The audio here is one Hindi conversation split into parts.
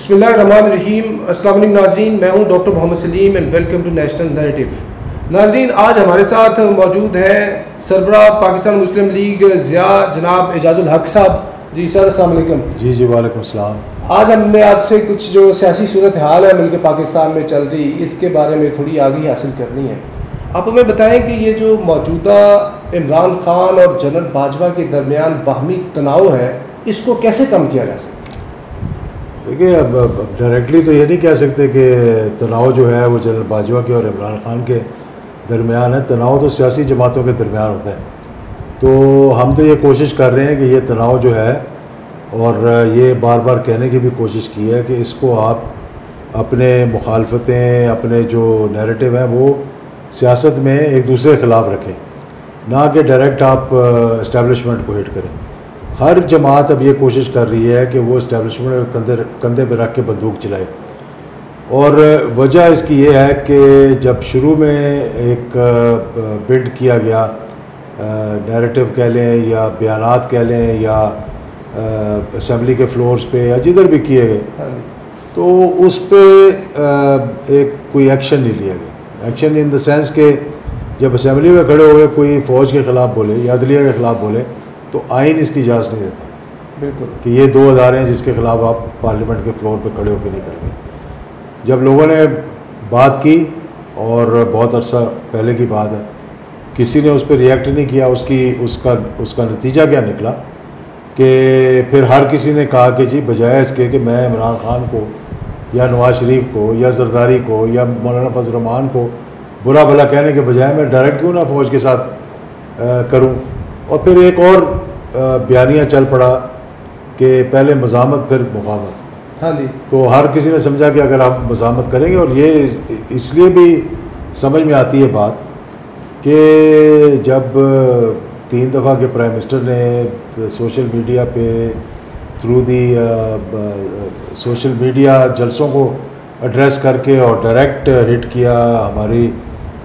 बिस्मिल्लाहिर्रहमानिर्रहीम। अस्सलाम वालेकुम नाज़रीन, मैं हूं doctor Mohammad Salim and welcome to National Narrative. नाज़रीन, आज हमारे साथ मौजूद हैं सरबराह पाकिस्तान मुस्लिम लीग ज़िया जनाब एजाजुल हक साहब। जी सर, अस्सलाम वालेकुम। जी वालेकुम सलाम। आज हमने आपसे कुछ जो सियासी सूरत हाल है मिलकर पाकिस्तान में चल रही, इसके बारे में थोड़ी आगाही हासिल करनी है। आप हमें बताएं कि ये जो मौजूदा इमरान खान और जनरल बाजवा के दरमियान बाहमी तनाव है, इसको कैसे कम किया जा सकता है? देखिए, अब डायरेक्टली तो ये नहीं कह सकते कि तनाव जो है वो जनरल बाजवा के और इमरान खान के दरमियान है। तनाव तो सियासी जमातों के दरमियान होता है। तो हम तो ये कोशिश कर रहे हैं कि ये तनाव जो है, और ये बार बार कहने की भी कोशिश की है कि इसको आप अपने मुखालफतें, अपने जो नैरेटिव हैं वो सियासत में एक दूसरे के ख़िलाफ़ रखें, ना कि डायरेक्ट आप इस्टेब्लिशमेंट को हिट करें। हर जमात अब ये कोशिश कर रही है कि वो इस्टेब्लिशमेंट कंधे पर रख के बंदूक चलाए। और वजह इसकी ये है कि जब शुरू में एक बिल्ड किया गया, नैरेटिव कह लें या बयानात कह लें या असम्बली के फ्लोर्स पे या जिधर भी किए गए, तो उस पर एक कोई एक्शन नहीं लिया गया। एक्शन इन द सेंस के जब असम्बली में खड़े हुए कोई फ़ौज के ख़िलाफ़ बोले या अदलिया के ख़िलाफ़ बोले तो आइन इसकी इजाज़त नहीं देता। बिल्कुल कि ये दो अदारे हैं जिसके ख़िलाफ़ आप पार्लियामेंट के फ्लोर पे खड़े होकर नहीं करेंगे। जब लोगों ने बात की, और बहुत अरसा पहले की बात है, किसी ने उस पर रिएक्ट नहीं किया। उसका नतीजा क्या निकला कि फिर हर किसी ने कहा कि जी बजाय इसके कि मैं इमरान खान को या नवाज शरीफ को या जरदारी को या मौलाना फजल रहमान को बुरा भला कहने के बजाय मैं डायरेक्ट क्यों ना फ़ौज के साथ करूं। और फिर एक और बयानिया चल पड़ा कि पहले मज़ामत फिर मुक़ावमत। हाँ जी। तो हर किसी ने समझा कि अगर आप मज़ामत करेंगे, और ये इसलिए भी समझ में आती है बात कि जब 3 दफ़ा के प्राइम मिनिस्टर ने सोशल मीडिया पे थ्रू दी सोशल मीडिया जलसों को एड्रेस करके और डायरेक्ट हिट किया हमारी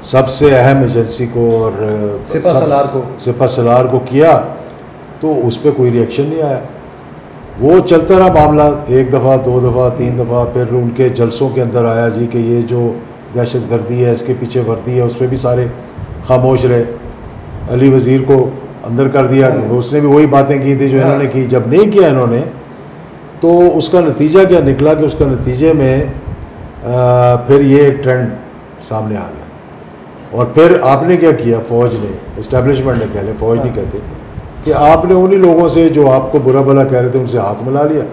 सबसे अहम एजेंसी को और सिपा सलार को किया, तो उस पर कोई रिएक्शन नहीं आया। वो चलता रहा मामला, 1 दफ़ा 2 दफ़ा 3 दफ़ा। फिर उनके जलसों के अंदर आया जी कि ये जो दहशत गर्दी है इसके पीछे वर्दी है, उस पर भी सारे खामोश रहे। अली वज़ीर को अंदर कर दिया, उसने भी वही बातें की थी जो इन्होंने की। जब नहीं किया इन्होंने, तो उसका नतीजा क्या निकला कि उसका नतीजे में फिर ये एक ट्रेंड सामने आ गया। और फिर आपने क्या किया, फ़ौज ने, इस्टेब्लिशमेंट ने कह लें, फ़ौज नहीं कहते, कि आपने उन्हीं लोगों से जो आपको बुरा भला कह रहे थे उनसे हाथ मिला लिया।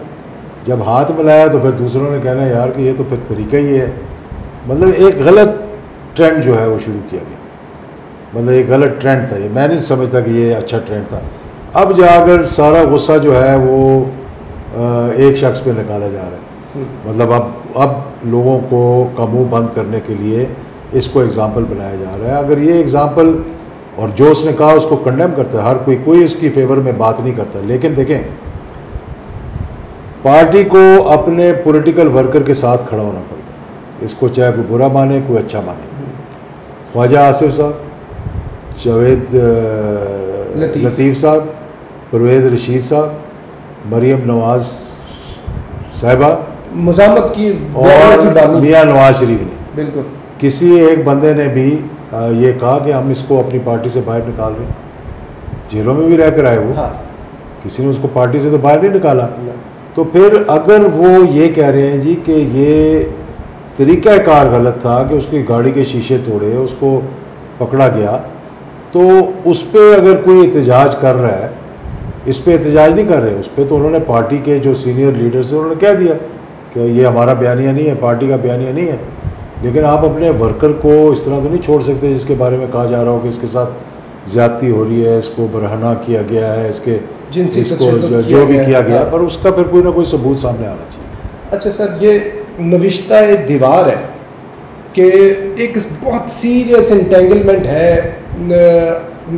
जब हाथ मिलाया तो फिर दूसरों ने कहना यार कि ये तो फिर तरीका ही है। मतलब एक गलत ट्रेंड जो है वो शुरू किया गया। मतलब एक गलत ट्रेंड था ये। मैं नहीं समझता कि ये अच्छा ट्रेंड था। अब जाकर सारा गुस्सा जो है वो एक शख्स पे निकाला जा रहा है। मतलब अब लोगों को का मुँह बंद करने के लिए इसको एग्ज़ाम्पल बनाया जा रहा है। अगर ये एग्ज़ाम्पल, और जो उसने कहा उसको कंडेम करता है हर कोई उसकी फेवर में बात नहीं करता। लेकिन देखें, पार्टी को अपने पॉलिटिकल वर्कर के साथ खड़ा होना पड़ता है, इसको चाहे कोई बुरा माने कोई अच्छा माने। ख्वाजा आसिफ साहब, जावेद लतीफ़ साहब, परवेज़ रशीद साहब, मरियम नवाज़ साहिबा, मज़ामत की, और मियाँ नवाज शरीफ ने, बिल्कुल किसी एक बंदे ने भी ये कहा कि हम इसको अपनी पार्टी से बाहर निकाल रहे हैं। जेलों में भी रह कर आए वो। हाँ। किसी ने उसको पार्टी से तो बाहर नहीं निकाला। तो फिर अगर वो ये कह रहे हैं जी कि ये तरीक़ाकार गलत था कि उसकी गाड़ी के शीशे तोड़े, उसको पकड़ा गया, तो उस पर अगर कोई एहतजाज कर रहा है, इस पर एहतजाज नहीं कर रहे, उस पर तो उन्होंने पार्टी के जो सीनियर लीडर्स हैं उन्होंने कह दिया कि ये हमारा बयानिया नहीं है, पार्टी का बयानिया नहीं है। लेकिन आप अपने वर्कर को इस तरह तो नहीं छोड़ सकते जिसके बारे में कहा जा रहा हो कि इसके साथ ज़्यादती हो रही है, इसको बरहना किया गया है, इसको जो भी किया गया, पर उसका फिर कोई ना कोई सबूत सामने आना चाहिए। अच्छा सर, ये नविश्ता दीवार है कि एक बहुत सीरियस इंटेंगलमेंट है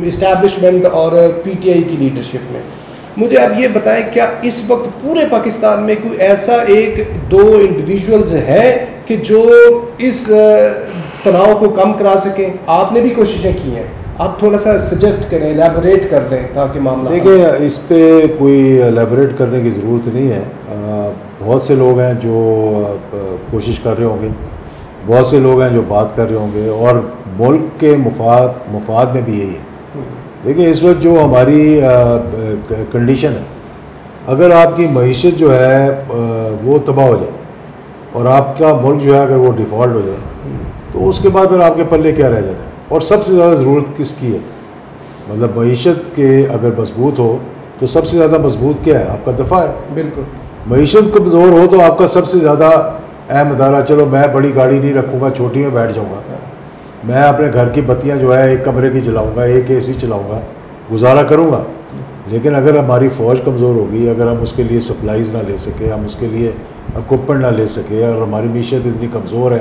इस्टेब्लिशमेंट और पीटीआई की लीडरशिप में। मुझे आप ये बताएं, क्या इस वक्त पूरे पाकिस्तान में कोई ऐसा 1-2 इंडिविजुअल्स है कि जो इस तनाव को कम करा सकें? आपने भी कोशिशें की हैं, आप थोड़ा सा सजेस्ट करें, एलैबोरेट कर दें ताकि मामला। देखिए, इस पर कोई एलैबोरेट करने की ज़रूरत नहीं है। बहुत से लोग हैं जो कोशिश कर रहे होंगे, बहुत से लोग हैं जो बात कर रहे होंगे, और मुल्क के मुफाद में भी यही है। देखिए इस वक्त जो हमारी कंडीशन है, अगर आपकी मईशत जो है वो तबाह हो जाए और आपका मुल्क जो है अगर वो डिफ़ॉल्ट हो जाए, तो उसके बाद फिर आपके पल्ले क्या रह जाता है। और सबसे ज़्यादा ज़रूरत किसकी है, मतलब मईशत के अगर मजबूत हो तो सबसे ज़्यादा मजबूत क्या है, आपका दफ़ा है। बिल्कुल। मईशत कमज़ोर हो तो आपका सबसे ज़्यादा अहम अदारा, चलो मैं बड़ी गाड़ी नहीं रखूँगा, छोटी में बैठ जाऊँगा, मैं अपने घर की बत्तियाँ जो है एक कमरे की जलाऊँगा, एक AC चलाऊँगा, गुजारा करूँगा। लेकिन अगर हमारी फ़ौज कमज़ोर होगी, अगर हम उसके लिए सप्लाईज़ ना ले सके, हम उसके लिए इक्विपमेंट ना ले सके, और हमारी मीशत इतनी कमज़ोर है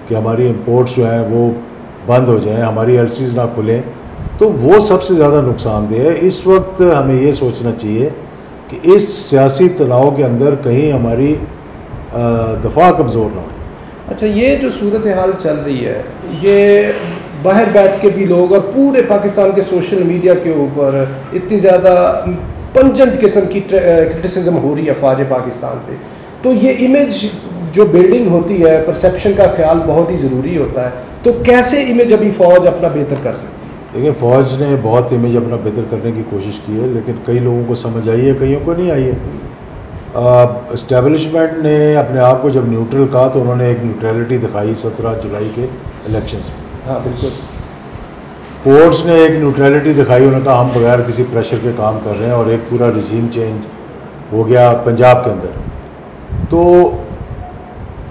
कि हमारी इंपोर्ट्स जो हैं वो बंद हो जाएँ, हमारी LCs ना खुलें, तो वो सबसे ज़्यादा नुकसानदेह है। इस वक्त हमें ये सोचना चाहिए कि इस सियासी तनाव के अंदर कहीं हमारी दफ़ा कमज़ोर ना हो। अच्छा, ये जो सूरत हाल चल रही है, ये बाहर बैठ के भी लोग और पूरे पाकिस्तान के सोशल मीडिया के ऊपर इतनी ज़्यादा पंजेंट किस्म की क्रिटिसिज्म हो रही है फ़ौज पाकिस्तान पे, तो ये इमेज जो बिल्डिंग होती है, परसेप्शन का ख्याल बहुत ही ज़रूरी होता है। तो कैसे इमेज अभी फ़ौज अपना बेहतर कर सकती है? देखिए फ़ौज ने बहुत इमेज अपना बेहतर करने की कोशिश की है, लेकिन कई लोगों को समझ आई है, कईयों को नहीं आई है। इस्टेब्लिशमेंट ने अपने आप को जब न्यूट्रल कहा तो उन्होंने एक न्यूट्रलिटी दिखाई 17 जुलाई के इलेक्शंस में। हाँ बिल्कुल। कोर्ट्स ने एक न्यूट्रलिटी दिखाई, उन्होंने कहा हम बगैर किसी प्रेशर के काम कर रहे हैं, और एक पूरा रिजीम चेंज हो गया पंजाब के अंदर। तो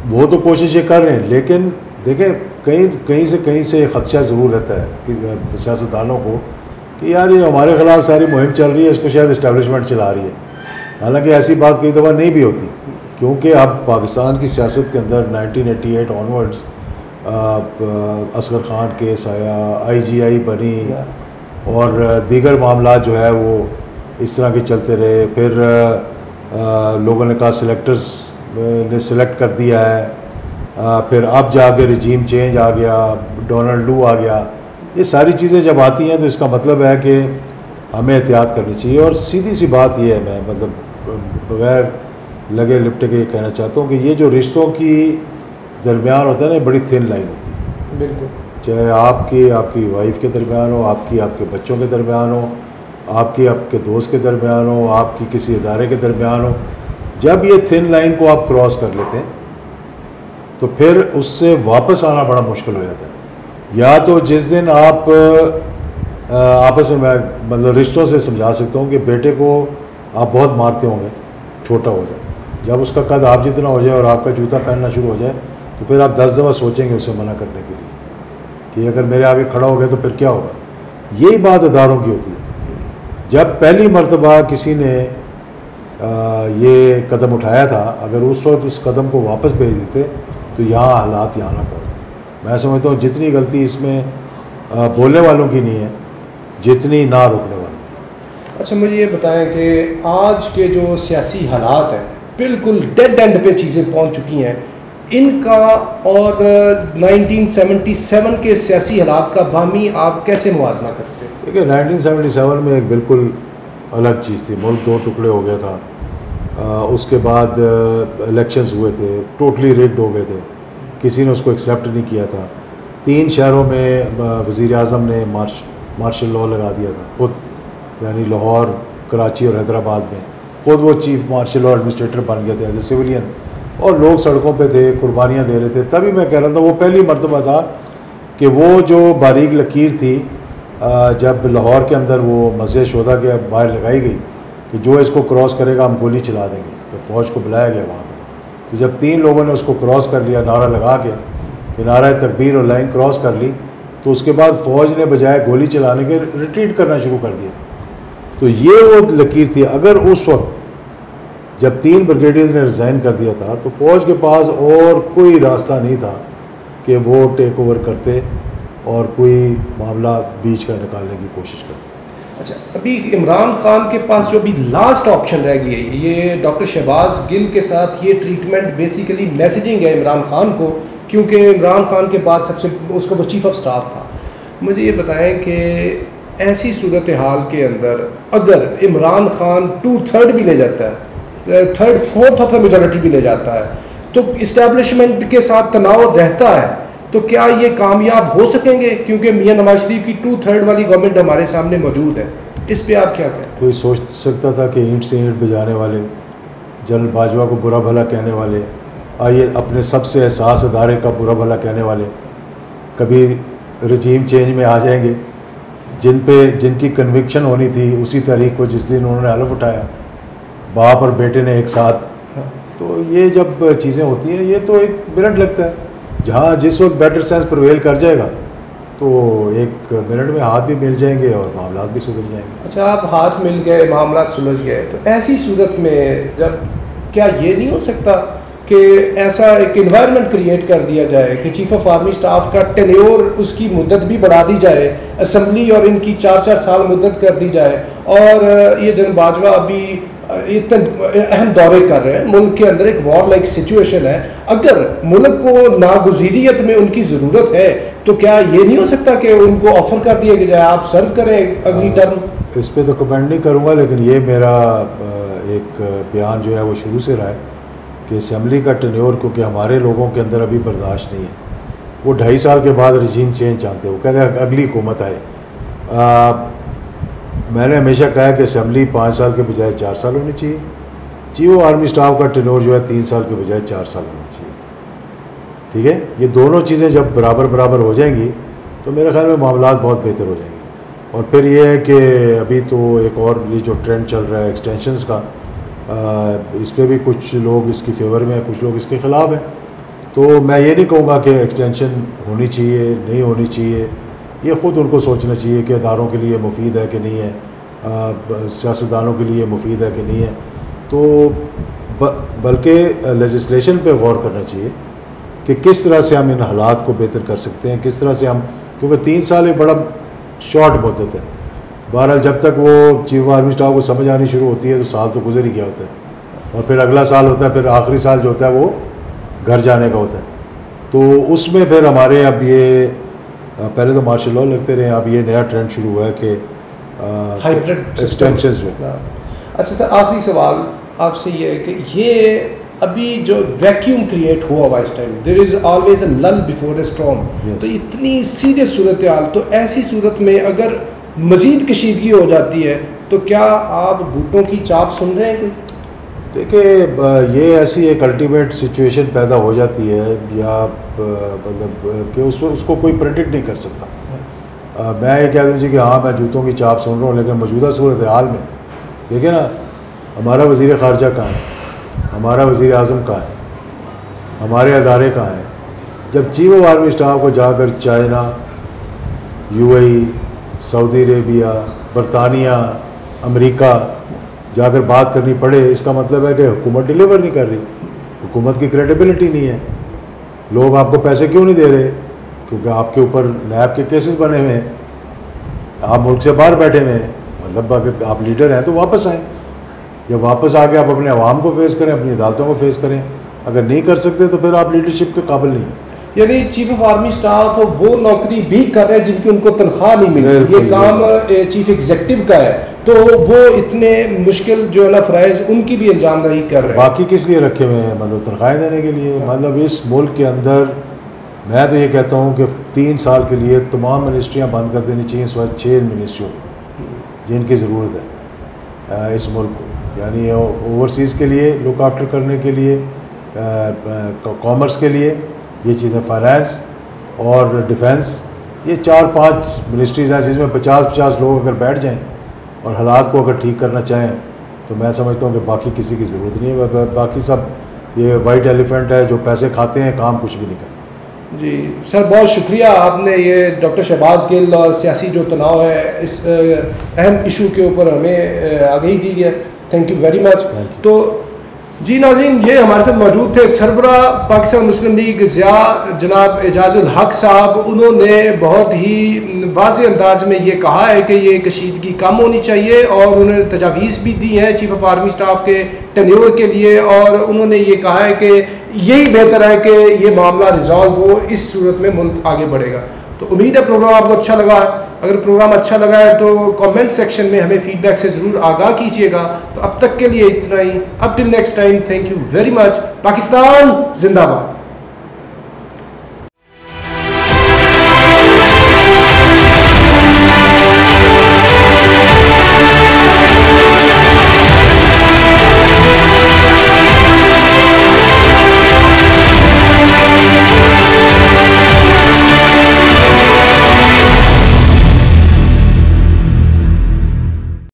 वो तो कोशिश ये कर रहे हैं, लेकिन देखें कहीं से खदशा ज़रूर रहता है कि सियासतदानों को कि यार ये हमारे ख़िलाफ़ सारी मुहिम चल रही है, इसको शायद इस्टेब्लिशमेंट चला रही है। हालांकि ऐसी बात कई दफ़ा नहीं भी होती, क्योंकि अब पाकिस्तान की सियासत के अंदर 1988 ऑनवर्ड्स असगर ख़ान केस आया, IGI बनी, और दीगर मामला जो है वो इस तरह के चलते रहे। फिर लोगों ने कहा सिलेक्टर्स ने सिलेक्ट कर दिया है, फिर अब जाके रिजीम चेंज आ गया, डोनाल्ड लू आ गया। ये सारी चीज़ें जब आती हैं तो इसका मतलब है कि हमें एहतियात करनी चाहिए। और सीधी सी बात ये है, मैं मतलब बगैर लगे लिपटे के ये कहना चाहता हूँ कि ये जो रिश्तों की दरमियान होता है ना, बड़ी थिन लाइन होती है। बिल्कुल। चाहे आपकी वाइफ के दरमियान हो, आपके बच्चों के दरमियान हो, आपके दोस्त के दरमियान हो, आपकी किसी इदारे के दरमियान हो, जब ये थिन लाइन को आप क्रॉस कर लेते हैं तो फिर उससे वापस आना बड़ा मुश्किल हो जाता है। या तो जिस दिन आप आपस में, मैं मतलब रिश्तों से समझा सकता हूँ कि बेटे को आप बहुत मारते होंगे, छोटा हो जाए, जब उसका कद आप जितना हो जाए और आपका जूता पहनना शुरू हो जाए तो फिर आप 10 दफ़ा सोचेंगे उसे मना करने के लिए कि अगर मेरे आगे खड़ा हो गया तो फिर क्या होगा। यही बात अदारों की होती है। जब पहली मर्तबा किसी ने ये कदम उठाया था, अगर उस वक्त उस कदम को वापस भेज देते तो यहाँ हालात यहाँ ना पड़ते। मैं समझता हूँ जितनी गलती इसमें बोलने वालों की नहीं है, जितनी ना रोकने वालों की। अच्छा, मुझे ये बताएं कि आज के जो सियासी हालात हैं, बिल्कुल डेड एंड पे चीज़ें पहुँच चुकी हैं, इनका और 1977 के सियासी हालात का बाहमी आप कैसे मुआवजा करते हैं? देखिए 1977 में एक बिल्कुल अलग चीज़ थी, मुल्क 2 टुकड़े हो गया था। उसके बाद इलेक्शंस हुए थे, टोटली रिग्ड हो गए थे, किसी ने उसको एक्सेप्ट नहीं किया था। 3 शहरों में वज़ीर आज़म ने मार्शल लॉ लगा दिया था खुद, यानी लाहौर, कराची और हैदराबाद में खुद वो चीफ मार्शल लॉ एडमिनिस्ट्रेटर बन गए थे एज ए सिविलियन, और लोग सड़कों पे थे, कुर्बानियाँ दे रहे थे। तभी मैं कह रहा था वो पहली मरतबा था कि वो जो बारीक लकीर थी जब लाहौर के अंदर वो मस्जिद शोधा के बाहर लगाई गई कि जो इसको क्रॉस करेगा हम गोली चला देंगे, तो फ़ौज को बुलाया गया वहाँ पर। तो जब 3 लोगों ने उसको क्रॉस कर लिया, नारा लगा के कि नारा तकबीर और लाइन क्रॉस कर ली, तो उसके बाद फ़ौज ने बजाय गोली चलाने के रिट्रीट करना शुरू कर दिया। तो ये वो लकीर थी। अगर उस वक्त जब 3 ब्रिगेडियर्स ने रिज़ाइन कर दिया था तो फ़ौज के पास और कोई रास्ता नहीं था कि वो टेक ओवर करते और कोई मामला बीच का निकालने की कोशिश करते। अच्छा, अभी इमरान खान के पास जो अभी लास्ट ऑप्शन रह गई है, ये डॉक्टर शहबाज गिल के साथ ये ट्रीटमेंट बेसिकली मैसेजिंग है इमरान खान को, क्योंकि इमरान खान के बाद सबसे उसका वो चीफ ऑफ स्टाफ था। मुझे ये बताएं कि ऐसी सूरत हाल के अंदर अगर इमरान खान 2/3 भी ले जाता है third fourth of the majority भी ले जाता है, तो इस्टेब्लिशमेंट के साथ तनाव रहता है, तो क्या ये कामयाब हो सकेंगे? क्योंकि मियां नवाज शरीफ की 2/3 वाली गवर्नमेंट हमारे सामने मौजूद है, इस पे आप क्या कहें? कोई सोच सकता था कि ईंट से ईंट बजाने वाले, जनरल बाजवा को बुरा भला कहने वाले, आइए अपने सबसे एहसास अदारे का बुरा भला कहने वाले कभी रजीम चेंज में आ जाएंगे, जिनकी कन्विक्शन होनी थी उसी तारीख को जिस दिन उन्होंने हलफ उठाया बाप और बेटे ने एक साथ। तो ये जब चीज़ें होती हैं ये तो एक मिनट लगता है, जहाँ जिस वक्त बेटर सेंस प्रिवेल कर जाएगा तो एक मिनट में हाथ भी मिल जाएंगे और मामला भी सुलझ जाएंगे। अच्छा, आप हाथ मिल गए, मामला सुलझ गए, तो ऐसी सूरत में जब क्या ये नहीं हो सकता कि ऐसा एक इन्वायरमेंट क्रिएट कर दिया जाए कि चीफ ऑफ आर्मी स्टाफ का टेन्योर, उसकी मुद्दत भी बढ़ा दी जाए, असम्बली और इनकी 4-4 साल मुद्दत कर दी जाए, और ये जनरल बाजवा अभी इतने अहम दौरे कर रहे हैं, मुल्क के अंदर एक वॉर लाइक सिचुएशन है, अगर मुल्क को नागुज़ीरियत में उनकी ज़रूरत है तो क्या ये नहीं हो सकता कि उनको ऑफर कर दिया कि जाए आप सर्व करें अगली टर्म? इस पर तो कमेंट नहीं करूँगा, लेकिन ये मेरा एक बयान जो है वो शुरू से रहा है कि असम्बली का टेन्योर क्योंकि हमारे लोगों के अंदर अभी बर्दाश्त नहीं है, वो 2.5 साल के बाद रजीम चेंज चाहते हैं, वो कहते हैं अगली हुकूमत आए। मैंने हमेशा कहा है कि असम्बली 5 साल के बजाय 4 साल होनी चाहिए, चीफ ऑफ आर्मी स्टाफ का टेन्योर जो है 3 साल के बजाय 4 साल होना चाहिए। ठीक है, ये दोनों चीज़ें जब बराबर बराबर हो जाएंगी तो मेरे ख्याल में मामलात बहुत बेहतर हो जाएंगे। और फिर ये है कि अभी तो एक और ये जो ट्रेंड चल रहा है एक्सटेंशंस का, इस पर भी कुछ लोग इसकी फेवर में हैं, कुछ लोग इसके ख़िलाफ़ हैं। तो मैं ये नहीं कहूँगा कि एक्सटेंशन होनी चाहिए नहीं होनी चाहिए, ये ख़ुद उनको सोचना चाहिए कि अदारों के लिए मुफीद है कि नहीं है, सियासतदानों के लिए मुफीद है कि नहीं है। तो बल्कि लेजिस्लेशन पे गौर करना चाहिए कि किस तरह से हम इन हालात को बेहतर कर सकते हैं, किस तरह से हम, क्योंकि 3 साल एक बड़ा शॉर्ट मुद्दत है। बहरहाल जब तक वो चीफ आर्मी स्टाफ को समझ आनी शुरू होती है तो साल तो गुजर ही गया होता है, और फिर अगला साल होता है, फिर आखिरी साल जो होता है वो घर जाने का होता है। तो उसमें फिर हमारे अब ये पहले तो मार्शल लॉ लगते रहे, अब ये नया ट्रेंड शुरू हुआ है कि हाइब्रिड एक्सटेंशंस में। अच्छा सर, आखिरी सवाल आपसे ये है कि ये अभी जो वैक्यूम क्रिएट हुआ हुआ इस time, there is always a lull before a storm, तो इतनी सीरियस सूरत हाल, तो ऐसी सूरत में अगर मजीद कशीदगी हो जाती है तो क्या आप भुट्टो की चाप सुन रहे हैं? देखिए ये ऐसी एक अल्टीमेट सिचुएशन पैदा हो जाती है या मतलब कि उसको कोई प्रेडिक्ट नहीं कर सकता। मैं ये कह दूँ जी कि हाँ मैं जूतों की चाप सुन रहा हूँ, लेकिन मौजूदा सूरत हाल में देखिए ना, हमारा वज़ीर ख़ारजा कहाँ है, हमारा वज़ीर आज़म कहाँ है, हमारे अदारे कहाँ हैं। जब चीफ ऑफ आर्मी स्टाफ को जाकर चाइना, यूएई, सऊदी अरेबिया, बरतानिया, अमेरिका जाकर बात करनी पड़े, इसका मतलब है कि हुकूमत डिलीवर नहीं कर रही, हुकूमत की क्रेडिबिलिटी नहीं है। लोग आपको पैसे क्यों नहीं दे रहे? क्योंकि आपके ऊपर नैब के केसेस बने हुए हैं, आप मुल्क से बाहर बैठे हुए हैं। मतलब अगर आप लीडर हैं तो वापस आएँ, जब वापस आके आप अपने अवाम को फेस करें, अपनी अदालतों को फेस करें। अगर नहीं कर सकते तो फिर आप लीडरशिप के काबिल नहीं। यानी चीफ ऑफ आर्मी स्टाफ वो नौकरी भी कर रहे हैं जिनकी उनको तनख्वाह नहीं मिल रही, ये काम चीफ एग्जीक्यूटिव का है, तो वो इतने मुश्किल जो है ना फ़राइज़ उनकी भी अंजामदही कर रहे हैं। बाकी किस लिए रखे हुए हैं? मतलब तनख्वाहें देने के लिए। मतलब इस मुल्क के अंदर मैं तो ये कहता हूँ कि 3 साल के लिए तमाम मिनिस्ट्रियाँ बंद कर देनी चाहिए, इस वक्त 6 मिनिस्ट्रियों जिनकी ज़रूरत है इस मुल्क को, यानी ओवरसीज़ के लिए लुक आफ्टर करने के लिए, कॉमर्स के लिए, ये चीज़ें फाइनेंस और डिफेंस, ये 4-5 मिनिस्ट्रीज़ हैं जिसमें 50-50 लोग अगर बैठ जाएं और हालात को अगर ठीक करना चाहें तो मैं समझता हूँ कि बाकी किसी की ज़रूरत नहीं है। बाकी सब ये वाइट एलिफेंट है जो पैसे खाते हैं, काम कुछ भी नहीं करते। जी सर, बहुत शुक्रिया, आपने ये डॉक्टर शहबाज गिल और सियासी जो तनाव है इस अहम इशू के ऊपर हमें आगाही दी है। Thank you very much. तो जी नाज़रीन, ये हमारे साथ मौजूद थे सरबरा पाकिस्तान मुस्लिम लीग ज़िया जनाब एजाजुल हक साहब। उन्होंने बहुत ही वाज़ेह अंदाज में ये कहा है कि ये कशीदगी कम होनी चाहिए और उन्होंने तजावीज़ भी दी हैं चीफ ऑफ आर्मी स्टाफ के टेन्योर के लिए, और उन्होंने ये कहा है कि यही बेहतर है कि ये मामला रिजॉल्व हो, इस सूरत में मुल्क आगे बढ़ेगा। तो उम्मीद है प्रोग्राम आपको अच्छा लगा। अगर प्रोग्राम अच्छा लगा है तो कमेंट सेक्शन में हमें फीडबैक से ज़रूर आगाह कीजिएगा। तो अब तक के लिए इतना ही। अब till next time, thank you very much. Pakistan जिंदाबाद।